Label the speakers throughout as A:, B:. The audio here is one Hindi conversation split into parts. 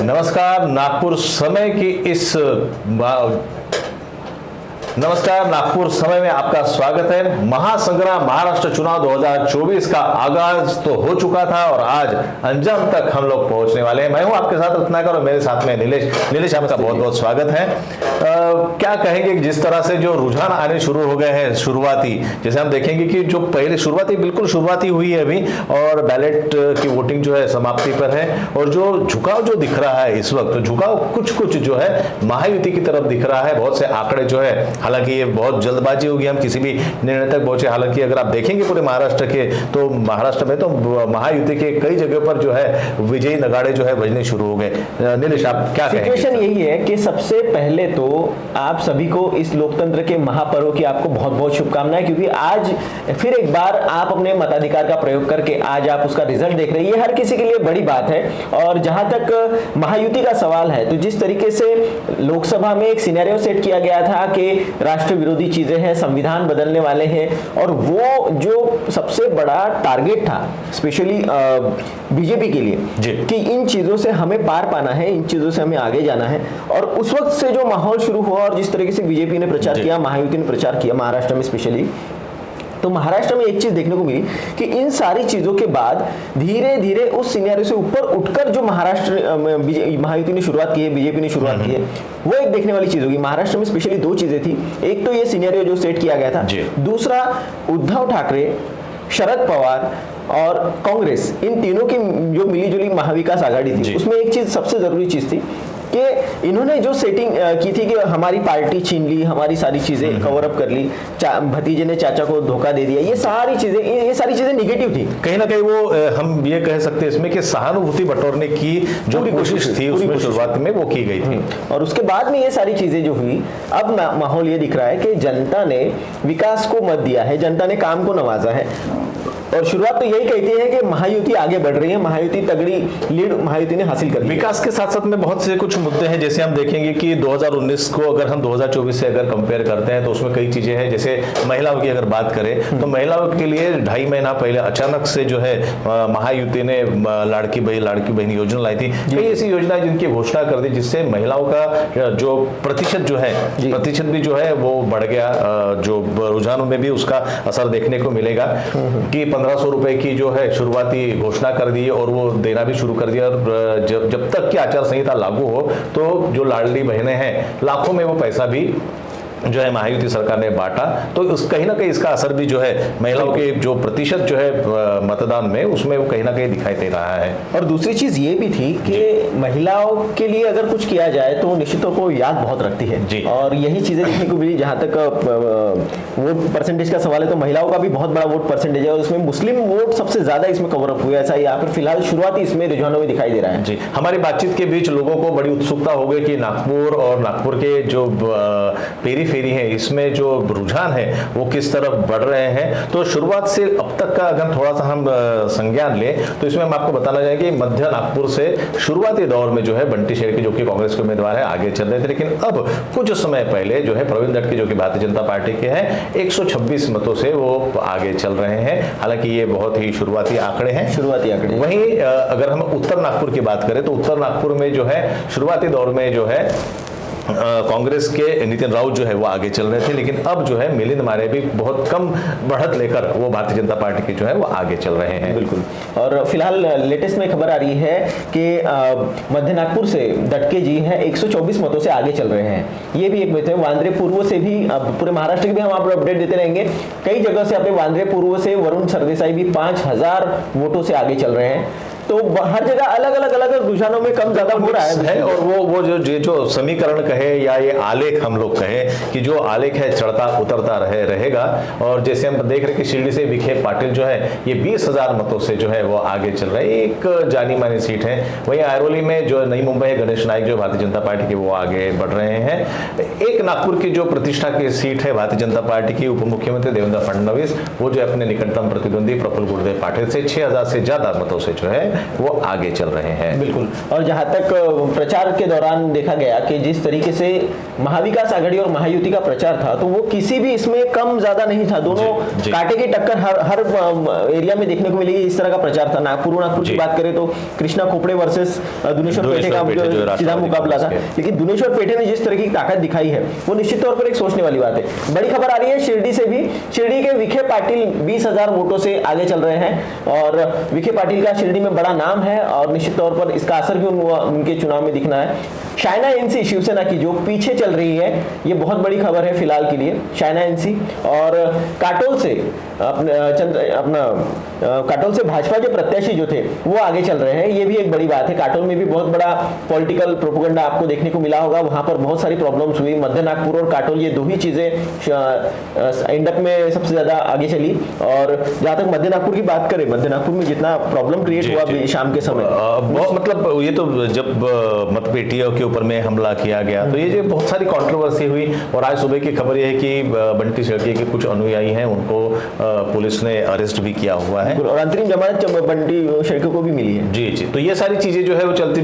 A: नमस्कार नागपुर समय में आपका स्वागत है। महासंग्राम महाराष्ट्र चुनाव 2024 का आगाज तो हो चुका था और आज अंजाम तक हम लोग पहुंचने वाले हैं। मैं हूं आपके साथ रत्नाकर और मेरे साथ में नीलेश आपका बहुत बहुत स्वागत है। क्या कहेंगे, जिस तरह से जो रुझान आने शुरू हो गए हैं शुरुआती, जैसे हम देखेंगे कि जो पहले बिल्कुल शुरुआती हुई है अभी और बैलेट की वोटिंग जो है समाप्ति पर है और जो झुकाव जो दिख रहा है इस वक्त, झुकाव कुछ जो है महायुति की तरफ दिख रहा है। बहुत से आंकड़े जो है, हालांकि ये बहुत जल्दबाजी होगी, हम किसी भी निर्णय तक पहुंचे। हालांकि अगर आप देखेंगे पूरे महाराष्ट्र के, तो महाराष्ट्र में तो महायुति के कई जगह पर जो है विजयी नगाड़े जो है बजने शुरू हो गए। नीलेश, आप क्या कहेंगे?
B: सिचुएशन यही है कि सबसे पहले तो आप सभी को इस लोकतंत्र के महापर्व की आपको बहुत बहुत शुभकामनाएं, क्योंकि आज फिर एक बार आप अपने मताधिकार का प्रयोग करके आज आप उसका रिजल्ट देख रहे हैं। ये हर किसी के लिए बड़ी बात है। और जहां तक महायुति का सवाल है, तो जिस तरीके से लोकसभा में एक सिनेरियो सेट किया गया था कि राष्ट्र विरोधी चीजें हैं, संविधान बदलने वाले हैं, और वो जो सबसे बड़ा टारगेट था स्पेशली बीजेपी के लिए कि इन चीजों से हमें पार पाना है, इन चीजों से हमें आगे जाना है। और उस वक्त से जो माहौल शुरू हुआ और जिस तरीके से बीजेपी ने प्रचार किया, महायुति ने प्रचार किया महाराष्ट्र में स्पेशली, तो महाराष्ट्र में एक चीज देखने को मिली कि इन सारी चीजों के बाद धीरे धीरे उस सिनेरियो से ऊपर उठकर जो महायुति ने शुरुआत की है, बीजेपी ने शुरुआत की है, वो एक देखने वाली चीज होगी। महाराष्ट्र में स्पेशली दो चीजें थी। एक तो ये सिनेरियो जो सेट किया गया था, दूसरा उद्धव ठाकरे, शरद पवार और कांग्रेस, इन तीनों की जो मिलीजुली महाविकास आघाड़ी थी, उसमें एक चीज सबसे जरूरी चीज थी कि इन्होंने जो सेटिंग की थी कि हमारी पार्टी छीन ली, हमारी सारी चीजें कवर अप कर ली, भतीजे ने चाचा को धोखा दे दिया, ये सारी चीजें निगेटिव थी।
A: कहीं ना कहीं वो हम ये कह सकते हैं इसमें कि सहानुभूति बटोरने की जो कोशिश थी उसमें शुरुआत में वो की गई थी।
B: और उसके बाद में ये सारी चीजें जो हुई, अब माहौल ये दिख रहा है कि जनता ने विकास को मत दिया है, जनता ने काम को नवाजा है। और शुरुआत तो यही कहती है कि महायुति आगे बढ़ रही है, महायुति तगड़ी लीड महायुति ने हासिल कर ली।
A: विकास के साथ साथ में बहुत से कुछ मुद्दे हैं, जैसे हम देखेंगे कि 2019 को अगर हम 2024 से अगर कंपेयर करते हैं तो उसमें कई चीजें हैं। जैसे महिलाओं की अगर बात करें तो महिलाओं के लिए 2.5 महीना पहले अचानक से जो है महायुति ने लाड़की बहन योजना लाई थी। कई ऐसी योजनाएं जिनकी घोषणा कर दी, जिससे महिलाओं का जो प्रतिशत भी जो है वो बढ़ गया। जो रुझानों में भी उसका असर देखने को मिलेगा कि 1500 रुपए की जो है शुरुआती घोषणा कर दी और वो देना भी शुरू कर दिया। और जब तक की आचार संहिता लागू हो तो जो लाडली बहनें हैं लाखों में वो पैसा भी जो है महायुति सरकार ने बांटा। तो कहीं ना कहीं इसका असर भी जो है महिलाओं के जो प्रतिशत जो है मतदान में, उसमें वो कहीं ना कहीं दिखाई दे रहा है।
B: और दूसरी चीज ये भी थी कि महिलाओं के लिए अगर कुछ किया जाए तो निश्चितों को याद बहुत रखती है। और यही चीजें देखने को मिली। जहां तक वोट परसेंटेज का सवाल है तो महिलाओं का भी बहुत बड़ा वोट परसेंटेज है और उसमें मुस्लिम वोट सबसे ज्यादा इसमें कवर अप हुआ। ऐसा यहाँ पर फिलहाल शुरुआती इसमें रुझानों में दिखाई दे रहा है।
A: जी, हमारी बातचीत के बीच लोगों को बड़ी उत्सुकता हो गई कि नागपुर और नागपुर के जो पेरी है, इसमें जो रुझान है वो किस तरफ बढ़ रहे हैं। तो शुरुआत से अब तक का अगर थोड़ा सा हम संज्ञान लें तो इसमें हम आपको बताना चाहेंगे कि मध्य नागपुर से शुरुआती दौर में जो है बंटी शेरके जो कि कांग्रेस के उम्मीदवार है आगे चल रहे थे, लेकिन अब कुछ समय पहले जो है प्रवीण दत्त जो कि भारतीय जनता पार्टी के हैं 126 मतों से वो आगे चल रहे हैं। हालांकि ये बहुत ही शुरुआती आंकड़े हैं। वहीं अगर हम उत्तर नागपुर की बात करें तो उत्तर नागपुर में जो है शुरुआती दौर में जो है कांग्रेस के नितिन राउत जो है वो आगे चल रहे थे, लेकिन अब जो है मिलिंद मारे भी बहुत कम बढ़त लेकर वो भारतीय जनता पार्टी के जो है वो आगे चल रहे हैं।
B: बिल्कुल। और फिलहाल लेटेस्ट में खबर आ रही है कि मध्य नागपुर से दटके जी हैं 124 मतों से आगे चल रहे हैं। ये भी एक बात है। वांद्रे पूर्व से भी, पूरे महाराष्ट्र के भी हम आपको अपडेट देते रहेंगे। कई जगह से अपने वांद्रे पूर्व से वरुण सरदेसाई भी 5000 वोटों से आगे चल रहे हैं। तो हर जगह अलग अलग रुझानों में कम ज्यादा हो रहा है।
A: और वो जो समीकरण कहे या ये आलेख हम लोग कहे कि जो आलेख है चढ़ता उतरता रहेगा। और जैसे हम देख रहे कि शिरडी से विखे पाटिल जो है ये 20,000 मतों से जो है वो आगे चल रहे हैं, एक जानी मानी सीट है। वहीं आयरोली में जो नई मुंबई है गणेश नाइक जो भारतीय जनता पार्टी के वो आगे बढ़ रहे हैं। एक नागपुर की जो प्रतिष्ठा की सीट है भारतीय जनता पार्टी की, उप मुख्यमंत्री देवेंद्र फडणवीस वो जो अपने निकटतम प्रतिद्वंदी प्रफुल्ल गुरुदेव पाटिल से 6,000 से ज्यादा मतों से जो है वो आगे चल रहे हैं।
B: बिल्कुल। और जहां तक प्रचार के दौरान देखा गया कि जिस तरीके से महाविकास आघाड़ी और महायुति का प्रचार था, तो वो किसी भी इसमें कम ज्यादा नहीं था, दोनों
A: जी।
B: कांटे की टक्कर हर एरिया में देखने को मिलेगी। इस तरह का प्रचार था। नागपुर की बात करें तो कृष्णा खोपड़े वर्सेस दुनेश्वर पेठे का सीधा मुकाबला था, लेकिन दुनेश्वर पेठे ने जिस तरह की ताकत दिखाई है वो निश्चित तौर पर एक सोचने वाली बात है। बड़ी खबर आ रही है शिरडी से भी। शिरडी के विखे पाटिल 20,000 वोटों से आगे चल रहे हैं और विखे पाटिल का शिरडी में बड़ा नाम है और निश्चित तौर पर इसका असर भी उनके चुनाव में दिखना है। शायना एनसी शिवसेना की जो पीछे चल रही है, ये बहुत बड़ी खबर है फिलहाल के लिए। शायना एनसी और काटोल से काटोल से भाजपा के प्रत्याशी जो थे वो आगे चल रहे हैं, ये भी एक बड़ी बात है। काटोल में भी बहुत बड़ा पॉलिटिकल प्रोपेगेंडा आपको देखने को मिला होगा। वहां पर बहुत सारी प्रॉब्लम्स हुई। मध्य नागपुर और काटोल ये दो ही चीजें इंडप में सबसे ज्यादा आगे चली। और जहां तक मध्य नागपुर की बात करें, मध्य नागपुर में जितना प्रॉब्लम क्रिएट हुआ शाम के समय,
A: मतलब ये तो जब मतपेटियों के ऊपर में हमला किया गया तो ये जो बहुत सारी कंट्रोवर्सी हुई। और आज सुबह की खबर ये है कि बंटी शेड़के के कुछ अनुयायी हैं, उनको पुलिस ने अरेस्ट भी किया हुआ है
B: और अंतरिम जमानत बंटी शेड़के को भी मिली है।
A: जी जी। तो ये सारी चीजें जो है वो चलती,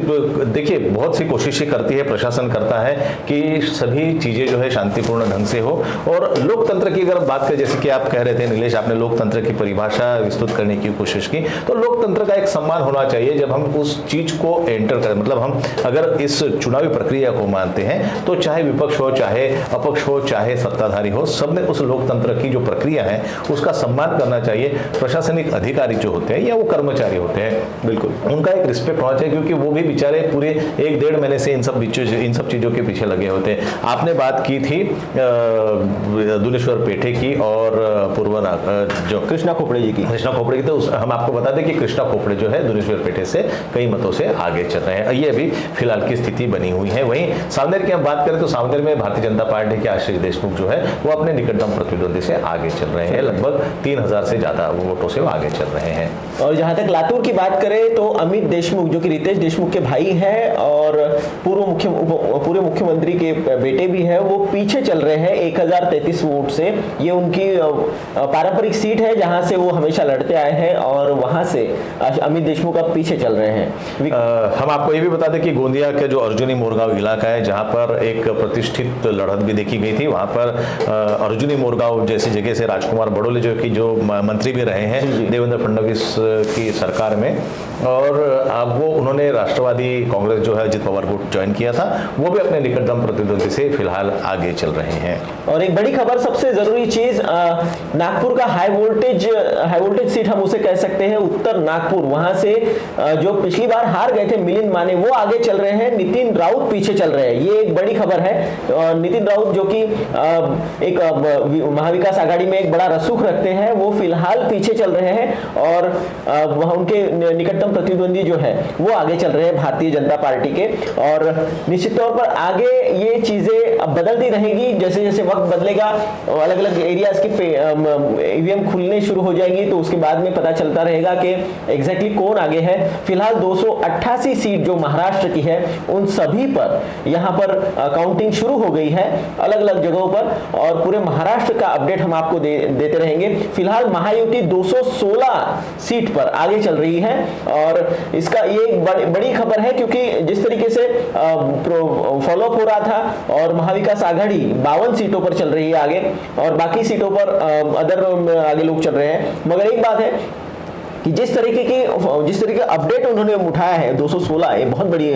A: देखिए बहुत सी कोशिशें करती है प्रशासन, करता है कि सभी चीजें जो है शांतिपूर्ण ढंग से हो। और लोकतंत्र की अगर बात करें, जैसे कि आप कह रहे थे नीलेश, आपने लोकतंत्र की परिभाषा विस्तृत करने की कोशिश की, तो लोकतंत्र का एक सम्मान होना चाहिए जब हम उस चीज को एंटर करें। मतलब हम अगर इस चुनावी प्रक्रिया को मानते हैं तो चाहे विपक्ष हो, चाहे अपक्ष हो, चाहे सत्ताधारी हो, सबने उस लोकतंत्र की जो प्रक्रिया है उसका सम्मान करना चाहिए। प्रशासनिक अधिकारी जो होते हैं या वो कर्मचारी होते हैं, बिल्कुल उनका एक रिस्पेक्ट होना चाहिए, क्योंकि वो भी बेचारे पूरे 1-1.5 महीने से इन सब चीजों के पीछे लगे होते हैं। आपने बात की थी दुनेश्वर पेठे की और पूर्वना जो
B: कृष्णा खोपड़े जी की,
A: तो हम आपको बता दें कि कृष्णा खोपड़े जो है दुनेश्वर पेठे से कई मतों से आगे चल रहे हैं। ये अभी फिलहाल की स्थिति बनी हुई है। वहीं सावनेर की हम बात करें तो सावनेर में भारतीय जनता पार्टी के आशीष देशमुख जो है वो अपने निकटतम प्रतिद्वंदी से आगे चल रहे हैं। लगभग 3,000 से ज्यादा वोटों से वो आगे चल रहे हैं।
B: और जहां तक लातूर की बात करें तो अमित देशमुख जो कि रितेश देशमुख के भाई हैं और पूर्व मुख्यमंत्री के बेटे भी हैं, वो पीछे चल रहे हैं 1033 वोट से। ये उनकी पारंपरिक सीट है जहां से वो हमेशा लड़ते आए हैं और वहां से अमित देशमुख अब पीछे चल रहे हैं।
A: हम आपको ये भी बता दें कि गोंदिया के जो अर्जुनी मोरगांव इलाका है, जहां पर एक प्रतिष्ठित लड़त भी देखी गई थी, वहां पर अर्जुनी मोरगांव जैसी जगह से राजकुमार बड़ोले जो मंत्री भी रहे हैं देवेंद्र फडणवीस की सरकार में, और अब वो उन्होंने राष्ट्रवादी कांग्रेस जो है अजित पवार को ज्वाइन किया था, वो भी अपने निकटतम प्रतिद्वंदी से फिलहाल आगे चल रहे हैं।
B: और एक बड़ी खबर, सबसे जरूरी चीज, नागपुर का हाई वोल्टेज सीट हम उसे कह सकते हैं, उत्तर नागपुर, वहां से जो पिछली बार हार गए थे मिलिंद माने, वो आगे चल रहे हैं, नितिन राउत पीछे चल रहे हैं। ये एक बड़ी खबर है। नितिन राउत जो कि एक महाविकास आघाड़ी में एक बड़ा रसूख रखते हैं, वो फिलहाल पीछे चल रहे हैं और वह उनके निकटतम प्रतिद्वंदी जो है वो आगे चल रहे हैं भारतीय जनता पार्टी के। और निश्चित तौर पर आगे ये चीजें अब बदलती रहेगी, जैसे जैसे वक्त बदलेगा अलग अलग एरियाज की ईवीएम खुलने शुरू हो जाएंगी, तो उसके बाद में पता चलता रहेगा कि एग्जैक्टली कौन आगे है। फिलहाल 288 सीट जो महाराष्ट्र की है उन सभी पर यहाँ पर काउंटिंग शुरू हो गई है अलग अलग जगहों पर, और पूरे महाराष्ट्र का अपडेट हम आपको देते रहेंगे। फिलहाल महायुति 216 सीट पर आगे चल रही है और इसका ये एक बड़ी खबर है, क्योंकि जिस तरीके से फॉलोअप हो रहा था और महाविकास आघाड़ी 52 सीटों पर चल रही है आगे, और बाकी सीटों पर अदर आगे लोग चल रहे हैं। मगर एक बात है कि जिस तरीके अपडेट उन्होंने उठाया है 216, ये बहुत बड़ी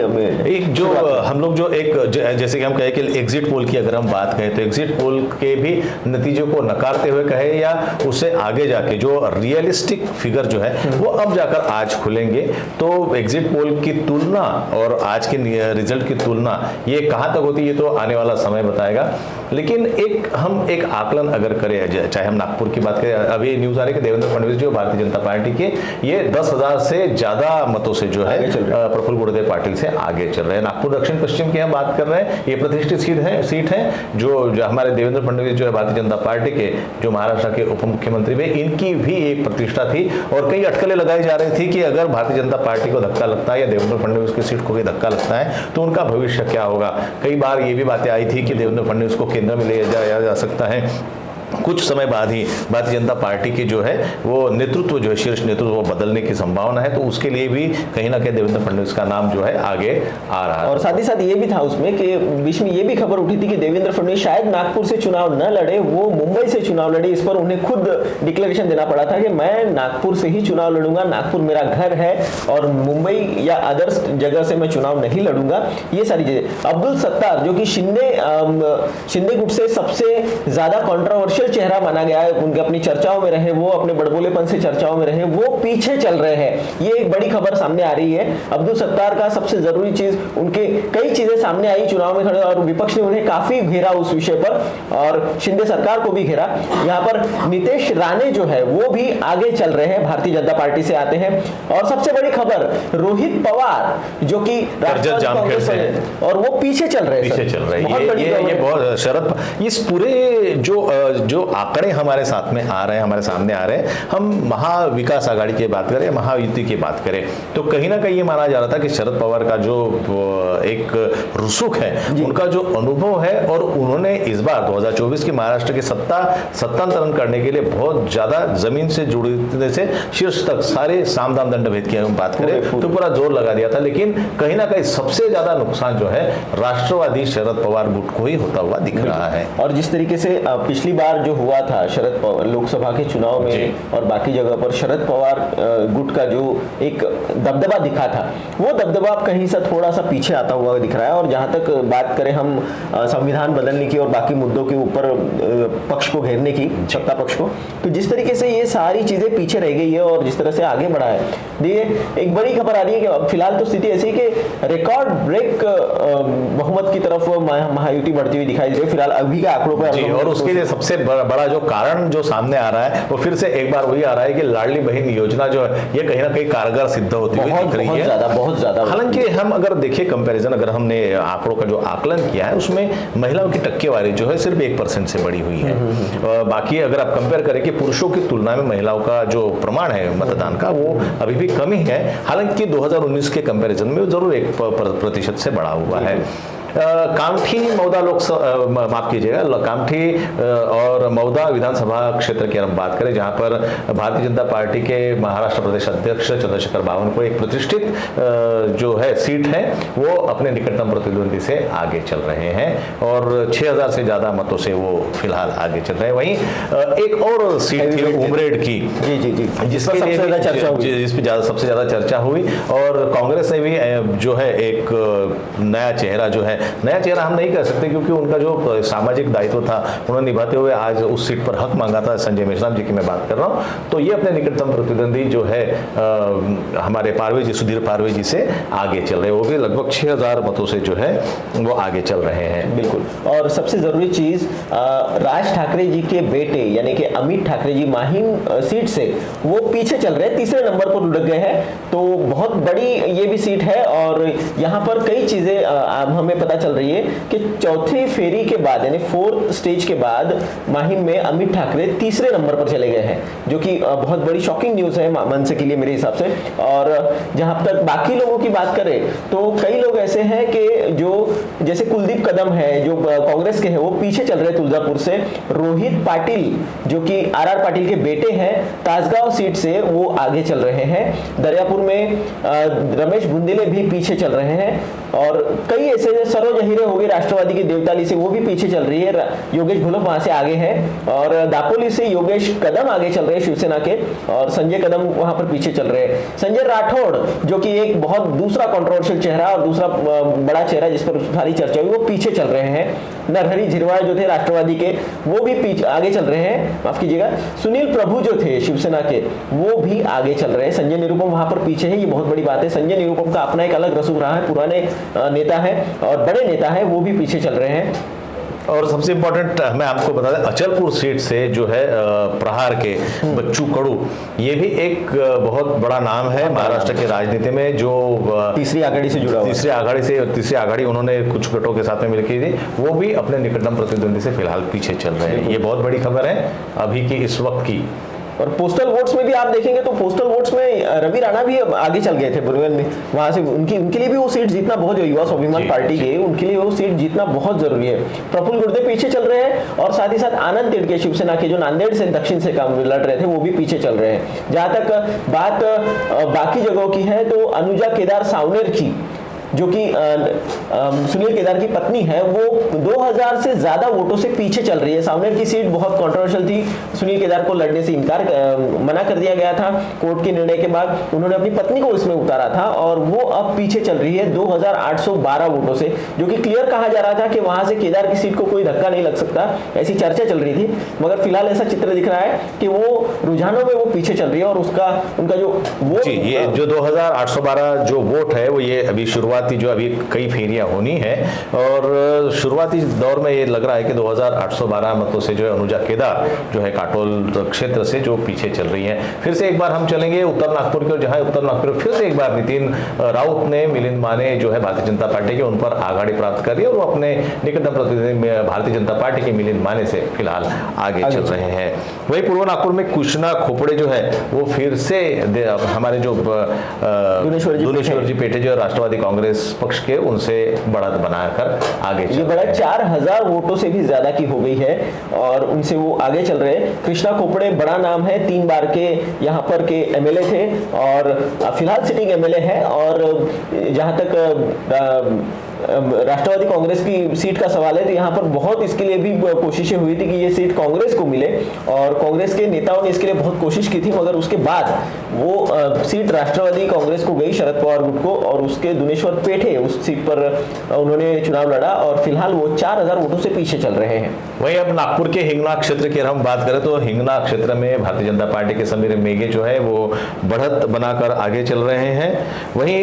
A: एक जो हम लोग जो एक जैसे कि हम कहे कि एग्जिट पोल की अगर हम बात करें तो एग्जिट पोल के भी नतीजों को नकारते हुए कहे या उससे आगे जाके जो रियलिस्टिक फिगर जो है वो अब जाकर आज खुलेंगे, तो एग्जिट पोल की तुलना और आज के रिजल्ट की तुलना ये कहां तक होती है ये तो आने वाला समय बताएगा। लेकिन हम एक आकलन अगर करें, चाहे हम नागपुर की बात करें, अभी न्यूज आ रही है कि देवेंद्र फडणवीस जो भारतीय जनता पार्टी के ये 10,000 से ज्यादा मतों से जो है प्रफुल्ल गुरुदेव पाटिल से आगे चल रहे हैं। नागपुर दक्षिण पश्चिम की हम बात कर रहे हैं, ये प्रतिष्ठित सीट है जो हमारे देवेंद्र फडणवीस जो है भारतीय जनता पार्टी के जो महाराष्ट्र के उप मुख्यमंत्री भी, इनकी भी एक प्रतिष्ठा थी और कई अटकलें लगाई जा रही थी कि अगर भारतीय जनता पार्टी को धक्का लगता है या देवेंद्र फडणवीस की सीट को भी धक्का लगता है तो उनका भविष्य क्या होगा। कई बार ये भी बातें आई थी कि देवेंद्र फडणवीस को केंद्र में ले जाया जा सकता है, कुछ समय बाद ही भारतीय जनता पार्टी के जो है वो नेतृत्व जो है शीर्ष नेतृत्व वो बदलने की संभावना है, तो उसके लिए भी कहीं ना कहीं देवेंद्र फडणवीस का नाम जो है आगे आ रहा है।
B: और साथ ही साथ ये भी था उसमें कि बीच में ये भी खबर उठी थी कि देवेंद्र फडणवीस शायद नागपुर से चुनाव न लड़े, वो मुंबई से चुनाव लड़े। इस पर उन्हें खुद डिक्लेरेशन देना पड़ा था कि मैं नागपुर से ही चुनाव लड़ूंगा, नागपुर मेरा घर है और मुंबई या अदर्स जगह से मैं चुनाव नहीं लड़ूंगा। ये सारी चीजें। अब्दुल सत्तार जो कि शिंदे गुट से सबसे ज्यादा कंट्रोवर्शियल चेहरा माना गया है, उनके अपनी चर्चाओं में रहे, वो अपने बड़बोलेपन से चर्चाओं में रहे, वो पीछे चल रहे हैं। ये एक बड़ी खबर सामने आ रही है। अब्दुल सत्तार का सबसे जरूरी चीज, उनके कई चीजें सामने आई चुनाव में खड़े और विपक्ष ने उन्हें काफी घेरा उस विषय पर और शिंदे सरकार को भी घेरा। यहाँ पर नीतीश राणे जो है वो भी आगे चल रहे हैं, भारतीय जनता पार्टी से आते हैं। और सबसे बड़ी खबर, रोहित पवार जो कि
A: जामखेड़ से
B: और वो पीछे चल रहे हैं,
A: ये बहुत शरद, इस पूरे जो आंकड़े हमारे साथ में आ रहे हैं, हमारे सामने आ रहे हैं, हम महाविकास आघाड़ी की बात करें, महायुति की बात करें, तो कहीं ना कहीं ये माना जा रहा था कि शरद पवार का जो एक रुसूख है, उनका जो अनुभव है, और उन्होंने इस बार 2024 की महाराष्ट्र की सत्तांतरण करने के लिए बहुत ज्यादा जमीन से जुड़ने से शीर्ष तक सारे साम दाम दंड भेद की हम बात करें तो पूरा जोर लगा दिया था। लेकिन कहीं ना कहीं सबसे ज्यादा नुकसान जो है राष्ट्रवादी शरद पवार गुट को ही होता हुआ दिख रहा है।
B: और जिस तरीके से पिछली बार जो हुआ था शरद पवार लोकसभा के चुनाव में और बाकी जगह पर शरद पवार गुट का जो एक दबदबा दिखा था, वो दबदबा कहीं से थोड़ा सा पीछे आता हुआ दिख रहा है। और जहां तक बात करें हम संविधान बदलने की और बाकी मुद्दों के ऊपर पक्ष को घेरने की, सत्ता पक्ष को, तो जिस तरीके से ये सारी चीजें पीछे रह गई है और जिस तरह से आगे बढ़ा है, देखिए एक बड़ी खबर आ रही है कि फिलहाल तो स्थिति ऐसी कि रिकॉर्ड ब्रेक बहुमत की तरफ महायुति बढ़ती हुई दिखाई दे रही है फिलहाल अभी के आंकड़ों पर।
A: और उसके लिए सबसे बड़ा जो कारण जो सामने आ रहा है वो फिर से एक बार वही आ रहा है कि लाडली बहन योजना जो है ये कहीं ना कहीं कारगर सिद्ध होती हुई दिख रही है,
B: बहुत ज्यादा।
A: हालांकि हम अगर देखें कंपैरिजन, अगर हमने आंकड़ों का जो आकलन किया है उसमें महिलाओं की टक्केवारी जो है सिर्फ 1% से बढ़ी हुई है। बाकी अगर आप कंपेयर करें कि पुरुषों की तुलना में महिलाओं का जो प्रमाण है मतदान का वो अभी भी कम ही है, हालांकि 2019 के कंपैरिजन में जरूर 1% से बढ़ा हुआ है। कामठी मौदा माफ कीजिएगा, कामठी और मौदा विधानसभा क्षेत्र की हम बात करें जहां पर भारतीय जनता पार्टी के महाराष्ट्र प्रदेश अध्यक्ष चंद्रशेखर बावन को एक प्रतिष्ठित जो है सीट है वो अपने निकटतम प्रतिद्वंदी से आगे चल रहे हैं और 6000 से ज्यादा मतों से वो फिलहाल आगे चल रहे हैं। वहीं एक और सीट थी उमरेड की, जिसके लिए सबसे ज्यादा चर्चा हुई और कांग्रेस ने भी जो है एक नया चेहरा जो है, नया चेहरा हम नहीं कह सकते क्योंकि उनका जो सामाजिक दायित्व था उन्होंने निभाते हुए आज उस सीट पर हक मांगा था, संजय मेश्राम जी की मैं बात कर रहा हूं, तो ये अपने निकटतम प्रतिद्वंदी जो है हमारे पारवे जी, सुधीर पारवे जी से आगे चल रहे हैं। वो भी लगभग 6000 मतों से जो है वो आगे चल रहे हैं।
B: बिल्कुल। और सबसे जरूरी चीज, राज ठाकरे जी के बेटे यानी कि अमित ठाकरे जी माहिम सीट से वो पीछे चल रहे हैं, तीसरे नंबर पर लुढ़क गए हैं, तो बहुत बड़ी ये भी सीट है। और यहाँ पर कई चीजें हमें पता चल रही है कि चौथी फेरी के बाद यानी 4th स्टेज के बाद माहिम में अमित ठाकरे तीसरे नंबर पर चले गए हैं, जो कि बहुत बड़ी शॉकिंग न्यूज है मनसे के लिए मेरे हिसाब से। और जहां तक बाकी लोगों की बात करें तो कई लोग ऐसे हैं कि जो जैसे कुलदीप कदम है जो कांग्रेस के हैं वो पीछे चल रहे हैं तुलजापुर से। रोहित पाटिल जो कि आर पाटिल के बेटे हैं ताजगांव सीट से वो आगे चल रहे हैं। दरियापुर में रमेश बुंदेले भी पीछे चल रहे हैं और कई ऐसे सरोज अहिरे हो गए राष्ट्रवादी की देवताली से, वो भी पीछे चल रही है। योगेश घोलप वहां से आगे हैं और दापोली से योगेश कदम आगे चल रहे हैं शिवसेना के और संजय कदम वहां पर पीछे चल रहे हैं। संजय राठौड़ जो कि एक बहुत दूसरा कंट्रोवर्शियल चेहरा और दूसरा बड़ा चेहरा जिस पर सारी चर्चा हुई, वो पीछे चल रहे हैं। नरहरि झिरवाल जो थे राष्ट्रवादी के वो भी पीछे आगे चल रहे हैं, माफ कीजिएगा। सुनील प्रभु जो थे शिवसेना के वो भी आगे चल रहे हैं। संजय निरुपम वहां पर पीछे है, ये बहुत बड़ी बात है। संजय निरुपम का अपना एक अलग रसूख रहा है, पुराने नेता है और बड़े नेता है, वो भी पीछे चल रहे हैं।
A: और सबसे इंपॉर्टेंट मैं आपको बता दें, अचलपुर सीट से जो है प्रहार के बच्चू कडू, ये भी एक बहुत बड़ा नाम है महाराष्ट्र की राजनीति में, जो
B: तीसरी आघाड़ी से जुड़ा हुआ,
A: तीसरी आघाड़ी उन्होंने कुछ गठों के साथ में मिलकर दी, वो भी अपने निकटतम प्रतिद्वंदी से फिलहाल पीछे चल रहे हैं। ये बहुत बड़ी खबर है अभी की इस वक्त की।
B: और पोस्टल वोट्स में भी आप देखेंगे तो पोस्टल वोट्स में रवि राणा भी आगे चल गए थे बुरगन में, वहां से उनके लिए भी वो सीट जीतना बहुत, जो युवा स्वाभिमान पार्टी के उनके लिए वो सीट जीतना बहुत जरूरी है। प्रफुल्ल गुर्दे पीछे चल रहे हैं और साथ ही साथ आनंद तिड़के शिवसेना के जो नांदेड़ से दक्षिण से काम लड़ रहे थे वो भी पीछे चल रहे हैं। जहां तक बात बाकी जगहों की है तो अनुजा केदार सावनेर की, जो कि सुनील केदार की पत्नी है, वो 2000 से ज्यादा वोटों से पीछे चल रही है। सावनेर की सीट बहुत कंट्रोवर्शियल थी, सुनील केदार को लड़ने से मना कर दिया गया था कोर्ट के निर्णय के बाद, उन्होंने अपनी पत्नी को इसमें उतारा था और वो अब पीछे चल रही है 2812 वोटों से, जो कि क्लियर कहा जा रहा था कि वहां से केदार की सीट को कोई धक्का नहीं लग सकता, ऐसी चर्चा चल रही थी। मगर फिलहाल ऐसा चित्र दिख रहा है कि वो रुझानों में वो पीछे चल रही है और उनका जो वोट,
A: ये जो 2812 जो वोट है वो ये अभी शुरुआती जो अभी कई फेरियां होनी है और शुरुआती दौर में ये लग रहा है कि 2812 मतों से जो है अनुजा केदार जो है काटोल क्षेत्र से जो पीछे चल रही है। फिर से एक बार हम चलेंगे उत्तर नागपुर की ओर, जहां उत्तर नागपुर फिर से एक बार नितिन राउत ने मिलिंद माने जो है भारतीय जनता पार्टी के उन पर आगाड़ी प्राप्त कर रही है और वो अपने निकटतम प्रतिद्वंदी भारतीय जनता पार्टी के मिलिंद माने से फिलहाल आगे चल रहे हैं। वही पूर्व नागपुर में कृष्णा खोपड़े जो है वो फिर से हमारे जो दुनेश्वर जी पेटे जो राष्ट्रवादी कांग्रेस पक्ष के उनसे बढ़त बनाकर आगे चल, ये
B: बढ़त 4000 वोटों से भी ज्यादा की हो गई है और उनसे वो आगे चल रहे हैं। कृष्णा खोपड़े बड़ा नाम है, 3 बार के यहाँ पर के एमएलए थे और फिलहाल सिटिंग एमएलए है। और जहां तक राष्ट्रवादी कांग्रेस की सीट का सवाल है तो यहाँ पर बहुत इसके लिए भी कोशिशें हुई थी कि ये सीट कांग्रेस को मिले और कांग्रेस के नेताओं ने इसके लिए बहुत कोशिश की थी, मगर उसके बाद वो सीट राष्ट्रवादी कांग्रेस को गई, शरद पवार गुट को, और उसके दुनेश्वर पेठे उस सीट पर उन्होंने चुनाव लड़ा और फिलहाल वो 4000 वोटों से पीछे चल रहे हैं।
A: वही अब नागपुर के हिंगना क्षेत्र की हम बात करें तो हिंगना क्षेत्र में भारतीय जनता पार्टी के समीर मेघे जो है वो बढ़त बनाकर आगे चल रहे हैं। वहीं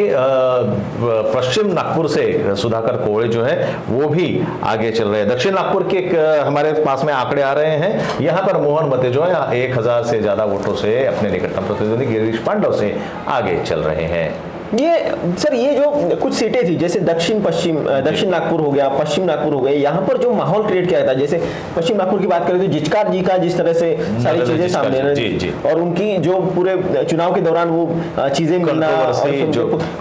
A: पश्चिम नागपुर से सुधाकर कोड़े जो है वो भी आगे चल रहे हैं। दक्षिण नागपुर के हमारे पास में आंकड़े आ रहे हैं, यहाँ पर मोहन मते जो है 1000 से ज्यादा वोटों से अपने निकटतम प्रतिद्वंदी गिरीश पांडव से आगे चल रहे हैं।
B: ये सर ये जो कुछ सीटें थी जैसे दक्षिण नागपुर हो गया, पश्चिम नागपुर हो गए, यहाँ पर जो माहौल क्रिएट किया था, जैसे पश्चिम नागपुर की बात करें तो जिचकार जी का जिस तरह से सारी चीजें सामने और उनकी जो पूरे चुनाव के दौरान वो चीजें मिलना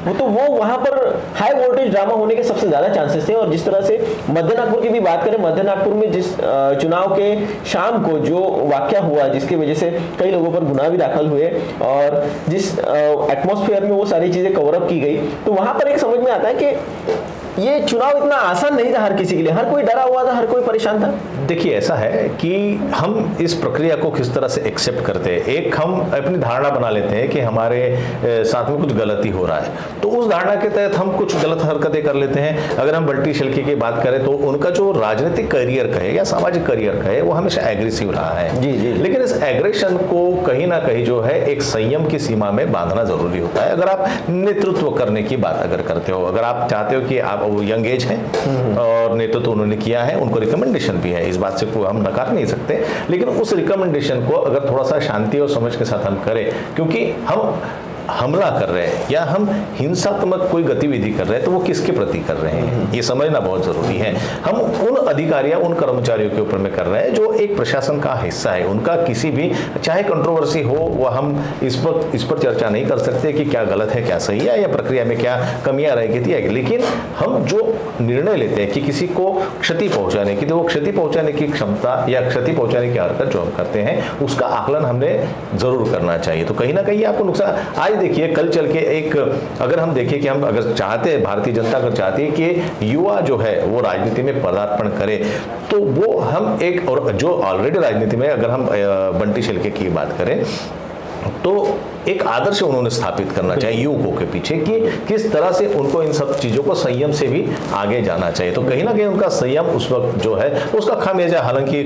B: वो वहां पर हाई वोल्टेज ड्रामा होने के सबसे ज्यादा चांसेस थे। और जिस तरह से मध्य नागपुर की भी बात करें, मध्य नागपुर में जिस चुनाव के शाम को जो वाकया हुआ जिसकी वजह से कई लोगों पर गुनाह भी दाखिल हुए और जिस एटमॉस्फेयर में वो सारी चीजें कवर अप की गई, तो वहां पर एक समझ में आता है कि ये चुनाव इतना आसान नहीं था हर किसी के लिए, हर कोई डरा हुआ था, हर कोई परेशान था।
A: देखिए ऐसा है कि हम इस प्रक्रिया को किस तरह से एक्सेप्ट करते हैं। एक हम अपनी धारणा बना लेते हैं कि हमारे साथ में कुछ गलती हो रहा है, तो उस धारणा के तहत हम कुछ गलत हरकतें कर लेते हैं। अगर हम बल्टी शेल्के की बात करें तो उनका जो राजनीतिक करियर कहे या सामाजिक करियर कहे वो हमेशा एग्रेसिव रहा है।
B: जी। लेकिन
A: इस एग्रेशन को कहीं ना कहीं जो है एक संयम की सीमा में बांधना जरूरी होता है। अगर आप नेतृत्व करने की बात अगर करते हो, अगर आप चाहते हो कि आप वो यंग एज है और नेतृत्व उन्होंने किया है, उनको रिकमेंडेशन भी है, इस बात से हम नकार नहीं सकते, लेकिन उस रिकमेंडेशन को अगर थोड़ा सा शांति और समझ के साथ हम करें, क्योंकि हम हमला कर रहे हैं या हम हिंसात्मक कोई गतिविधि कर रहे हैं तो वो किसके प्रति कर रहे हैं ये समझना बहुत जरूरी है। हम उन अधिकारियों उन कर्मचारियों के ऊपर में कर रहे हैं जो एक प्रशासन का हिस्सा है, उनका किसी भी चाहे कंट्रोवर्सी हो वह हम इस पर चर्चा नहीं कर सकते कि क्या गलत है क्या सही है या प्रक्रिया में क्या कमियां रहेगी थी, लेकिन हम जो निर्णय लेते हैं कि किसी को क्षति पहुंचाने की, तो वो क्षति पहुंचाने की क्षमता या क्षति पहुंचाने की हरकत जो हम करते हैं उसका आकलन हमने जरूर करना चाहिए। तो कहीं ना कहीं आपको नुकसान, आज देखिए कल चल के एक अगर हम देखें कि हम अगर चाहते हैं, भारतीय जनता अगर चाहती है कि युवा जो है वो राजनीति में पदार्पण करे, तो वो हम एक, और जो ऑलरेडी राजनीति में अगर हम बंटी शेल्के की बात करें तो एक आदर्श उन्होंने स्थापित करना चाहिए युवकों के पीछे कि किस तरह से उनको इन सब चीजों को संयम से भी आगे जाना चाहिए। तो कहीं ना कहीं उनका संयम उस वक्त जो है उसका खामियाजा, हालांकि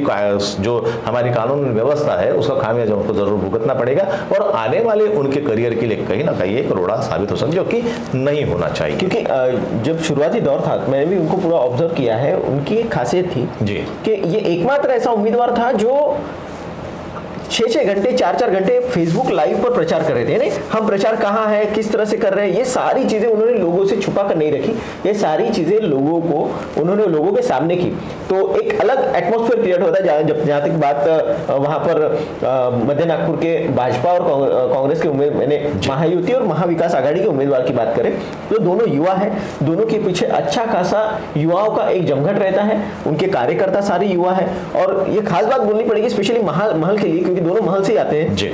A: जो हमारी कानून व्यवस्था है उसका खामियाजा उनको जरूर भुगतना पड़ेगा और आने वाले उनके करियर के लिए कहीं ना कहीं एक रोड़ा साबित हो सकता है, जो कि नहीं होना चाहिए।
B: क्योंकि जब शुरुआती दौर था मैंने भी उनको पूरा ऑब्जर्व किया है, उनकी एक खासियत थी
A: जी
B: कि ये एकमात्र ऐसा उम्मीदवार था जो 6-6 घंटे 4-4 घंटे फेसबुक लाइव पर प्रचार कर रहे थे। नहीं, हम प्रचार कहाँ है, किस तरह से कर रहे हैं, ये सारी चीजें उन्होंने लोगों से छुपा कर नहीं रखी, ये सारी चीजें उन्होंने लोगों के सामने की। तो एक अलग एटमॉस्फेयर क्रिएट होता है। जहाँ तक बात वहां पर मध्य नागपुर के भाजपा और कांग्रेस के महायुति और महाविकास आघाड़ी के उम्मीदवार की बात करें तो दोनों युवा है, दोनों के पीछे अच्छा खासा युवाओं का एक जमघट रहता है, उनके कार्यकर्ता सारे युवा है। और ये खास बात बोलनी पड़ेगी स्पेशली महल के लिए, क्योंकि दोनों महल से आते हैं।
A: जी।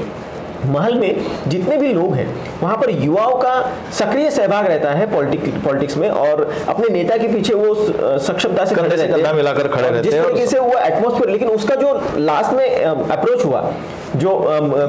B: महल में जितने भी लोग हैं वहां पर युवाओं का सक्रिय सहभाग रहता है पॉलिटिक्स में, और अपने नेता के पीछे वो सक्षमता से खड़े रहते हैं,
A: मिलाकर खड़े रहते हैं।
B: जिस तरीके से वो एटमॉस्फेयर, लेकिन उसका जो लास्ट में अप्रोच हुआ, जो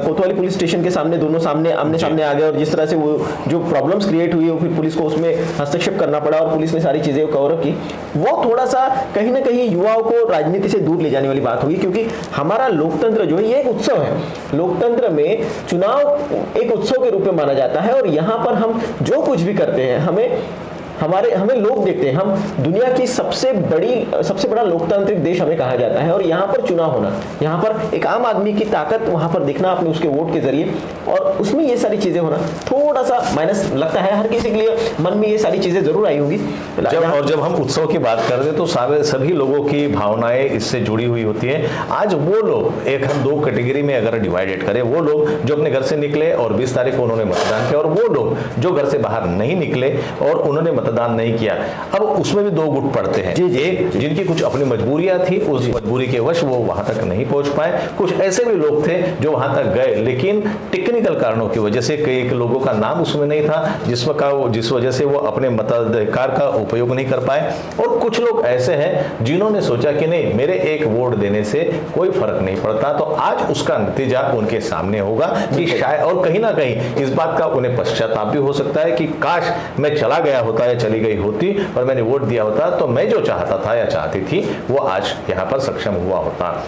B: कोतवाली पुलिस स्टेशन के सामने दोनों आमने सामने आ गए, और जिस तरह से वो जो प्रॉब्लम्स क्रिएट हुई, फिर पुलिस को उसमें हस्तक्षेप करना पड़ा और पुलिस ने सारी चीजें कवर अप की, वो थोड़ा सा कहीं ना कहीं युवाओं को राजनीति से दूर ले जाने वाली बात होगी। क्योंकि हमारा लोकतंत्र जो है ये एक उत्सव है, लोकतंत्र में चुनाव एक उत्सव के रूप में माना जाता है, और यहाँ पर हम जो कुछ भी करते हैं हमें लोग देखते हैं। हम दुनिया की सबसे बड़ा लोकतांत्रिक देश हमें कहा जाता है, और यहाँ पर चुनाव होना, यहाँ पर एक आम आदमी की ताकत वहां पर दिखना अपने उसके वोट के जरिए, और उसमें ये सारी चीजें होना थोड़ा सा माइनस लगता है। हर किसी के लिए मन में ये सारी चीजें जरूर आई होंगी।
A: जब हम उत्सव की बात करते हैं तो सभी लोगों की भावनाएं इससे जुड़ी हुई होती है। आज वो लोग, एक हम 2 कैटेगरी में अगर डिवाइडेड करें, वो लोग जो अपने घर से निकले और 20 तारीख को उन्होंने मतदान किया, और वो लोग जो घर से बाहर नहीं निकले और उन्होंने मतदान नहीं किया। अब उसमें भी 2 गुट पड़ते हैं। एक जिनकी कुछ अपनी मजबूरियां थी, उस मजबूरी के वश वो वहां तक नहीं पहुंच पाए। कुछ ऐसे भी लोग थे जो वहां तक गए, लेकिन टेक्निकल कारणों की वजह से कई लोगों का नाम उसमें नहीं था, जिस वजह से वो अपने मताधिकार का उपयोग नहीं कर पाए। और कुछ लोग ऐसे हैं जिन्होंने सोचा कि नहीं, मेरे एक वोट देने से कोई फर्क नहीं पड़ता, तो आज उसका नतीजा उनके सामने होगा कि शायद, और कहीं ना कहीं इस बात का उन्हें पश्चाताप भी हो सकता है कि काश मैं चला गया होता या चली गई होती और मैंने वोट दिया होता, तो मैं जो चाहता था या चाहती थी वो आज यहाँ पर सक्षम हुआ होता।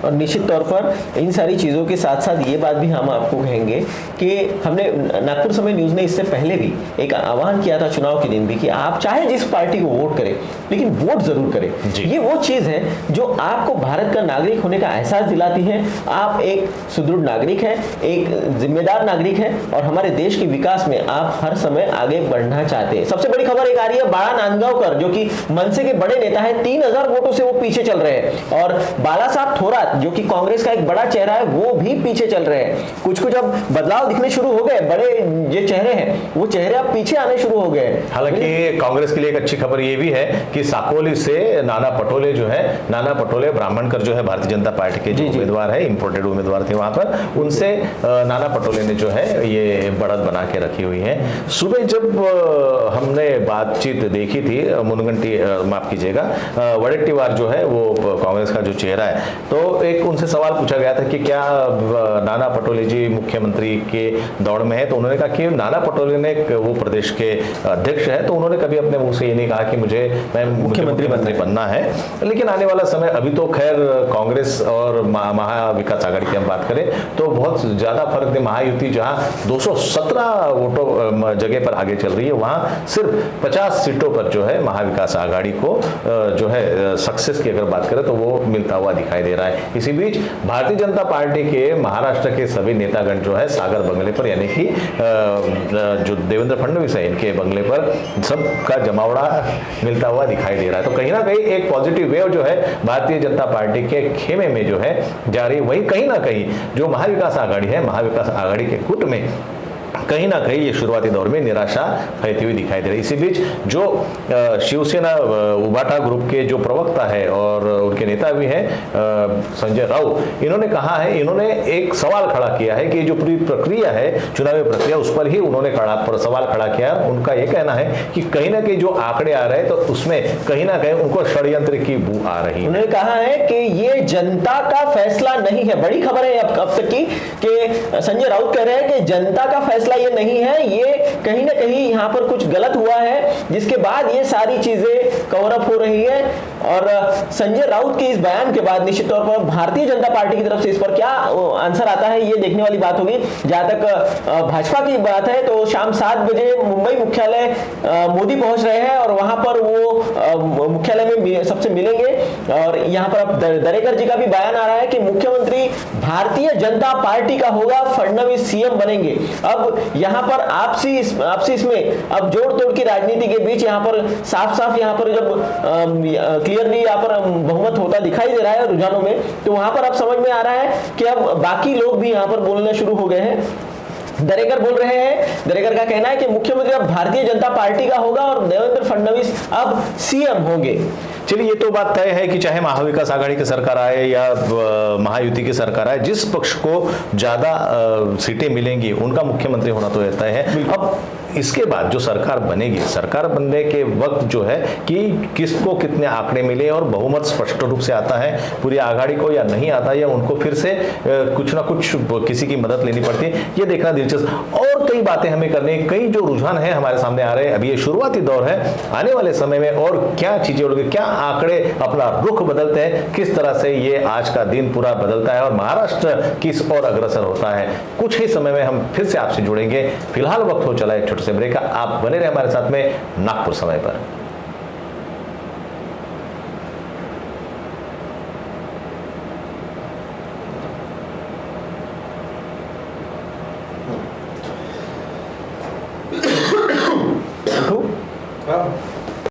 B: और निश्चित तौर पर इन सारी चीज़ों के साथ साथ ये बात भी हम आपको कहेंगे कि हमने नागपुर समय न्यूज़ ने इससे पहले भी एक आह्वान किया था चुनाव के दिन भी, कि आप चाहे जिस पार्टी को वोट करें, लेकिन वोट जरूर करें। ये वो चीज़ है जो आपको भारत का नागरिक होने का एहसास दिलाती है। आप एक सुदृढ़ नागरिक हैं, एक जिम्मेदार नागरिक हैं, और हमारे देश के विकास में आप हर समय आगे बढ़ना चाहते हैं। सबसे बड़ी खबर एक आ रही है, बाला नांदगांवकर जो कि मनसे के बड़े नेता है, 3000 वोटों से वो पीछे चल रहे हैं, और बाला साहब थोरात जो कि कांग्रेस का एक बड़ा चेहरा है, वो भी पीछे चल रहे हैं। कुछ अब बदलाव दिखने शुरू हो गए, बड़े जो चेहरे हैं वो चेहरे अब पीछे आने शुरू हो गए।
A: हालांकि कांग्रेस के लिए एक अच्छी खबर ये भी है कि साकोली से नाना पटोले जो है, नाना पटोले ब्राह्मणकर जो है भारतीय जनता पार्टी के जो उम्मीदवार है, इंपोर्टेड उम्मीदवार थे वहां पर, उनसे नाना पटोले ने जो है ये बढ़त बना के रखी हुई है। सुबह जब हमने बातचीत देखी थी, मुनगंटी माफ कीजिएगा, वडेट्टीवार जो है वो कांग्रेस का जो चेहरा है, तो एक उनसे सवाल पूछा गया था कि क्या नाना पटोले जी मुख्यमंत्री के दौड़ में है, तो उन्होंने कहा कि नाना पटोले ने, वो प्रदेश के अध्यक्ष है, तो उन्होंने कभी अपने मुंह से ये नहीं कहा कि मैं मुख्यमंत्री बनना है। लेकिन आने वाला समय, अभी तो खैर कांग्रेस और महाविकास आघाड़ी की हम बात करें तो बहुत ज्यादा फर्क है। महायुति जहां 217 वोटों जगह पर आगे चल रही है, वहां सिर्फ 50 सीटों पर जो है महाविकास आघाड़ी को जो है सक्सेस की अगर बात करें तो वो मिलता हुआ दिखाई दे रहा है। इसी बीच भारतीय जनता पार्टी के महाराष्ट्र के सभी नेतागण जो है सागर बंगले पर, यानी कि जो देवेंद्र फडणवीस है, इनके बंगले पर सबका जमावड़ा मिलता हुआ दिखाई दे रहा है। तो कहीं ना कहीं एक पॉजिटिव वेव जो है भारतीय जनता पार्टी के खेमे में जो है जारी, वही कहीं ना कहीं जो महाविकास आघाड़ी है, महाविकास आघाड़ी के गुट में कहीं ना कहीं ये शुरुआती दौर में निराशा फैलती हुई दिखाई दे रही है। इसी बीच जो शिवसेना उबाटा ग्रुप के जो प्रवक्ता है और उनके नेता भी हैं संजय राउत, इन्होंने कहा है, इन्होंने एक सवाल खड़ा किया है कि जो पूरी प्रक्रिया है, चुनावी प्रक्रिया, उस पर ही उन्होंने सवाल खड़ा किया। उनका ये कहना है कि कहीं ना कहीं जो आंकड़े आ रहे हैं तो उसमें कहीं ना कहीं उनको षड्यंत्र की बू आ रही है।
B: उन्होंने कहा है कि ये जनता का फैसला नहीं है। बड़ी खबर है अब तक की कि संजय राउत कह रहे हैं कि जनता का फैसला ये नहीं है, ये कहीं ना कहीं यहाँ पर कुछ गलत हुआ है, जिसके बाद ये सारी चीजें कवर अप हो रही है। और संजय राउत के इस बयान के बाद निश्चित तौर पर भारतीय जनता पार्टी की तरफ से इस पर क्या आंसर आता है, ये देखने वाली बात होगी। जहां तक भाजपा की बात है तो शाम 7 बजे मुंबई मुख्यालय मोदी पहुंच रहे हैं और वहां पर वो मुख्यालय में सबसे मिलेंगे और यहाँ पर अब दरेकर जी का भी बयान आ रहा है कि मुख्यमंत्री भारतीय जनता पार्टी का होगा, फडणवीस सीएम बनेंगे। अब यहाँ पर आपसी इसमें अब जोड़ तोड़ की राजनीति के बीच यहाँ पर साफ साफ यहाँ पर जब क्लियरली यहाँ पर बहुमत होता दिखाई दे रहा है रुझानों में, तो वहां पर अब समझ में आ रहा है कि अब बाकी लोग भी यहाँ पर बोलना शुरू हो गए हैं। दरेकर बोल रहे हैं, दरेकर का कहना है कि मुख्यमंत्री अब भारतीय जनता पार्टी का होगा और देवेंद्र फडणवीस अब सीएम होंगे।
A: चलिए, ये तो बात तय है कि चाहे महाविकास आघाड़ी की सरकार आए या महायुति की सरकार आए, जिस पक्ष को ज्यादा सीटें मिलेंगी उनका मुख्यमंत्री होना तो तय है। अब इसके बाद जो सरकार बनेगी, सरकार बनने के वक्त जो है कि किसको कितने आंकड़े मिले और बहुमत स्पष्ट रूप से आता है पूरी आघाड़ी को या नहीं आता, या उनको फिर से कुछ ना कुछ किसी की मदद लेनी पड़ती है, ये देखना दिलचस्प। और कई बातें हमें करनी, कई जो रुझान है हमारे सामने आ रहे हैं। अभी ये शुरुआती दौर है, आने वाले समय में और क्या चीजें होंगी, क्या आंकड़े अपना रुख बदलते हैं, किस तरह से ये आज का दिन पूरा बदलता है और महाराष्ट्र किस ओर अग्रसर होता है, कुछ ही समय में हम फिर से आपसे जुड़ेंगे। फिलहाल वक्त हो चला एक छोटे से ब्रेक का, आप बने रहे हमारे साथ में नागपुर समय पर।
B: हाँ।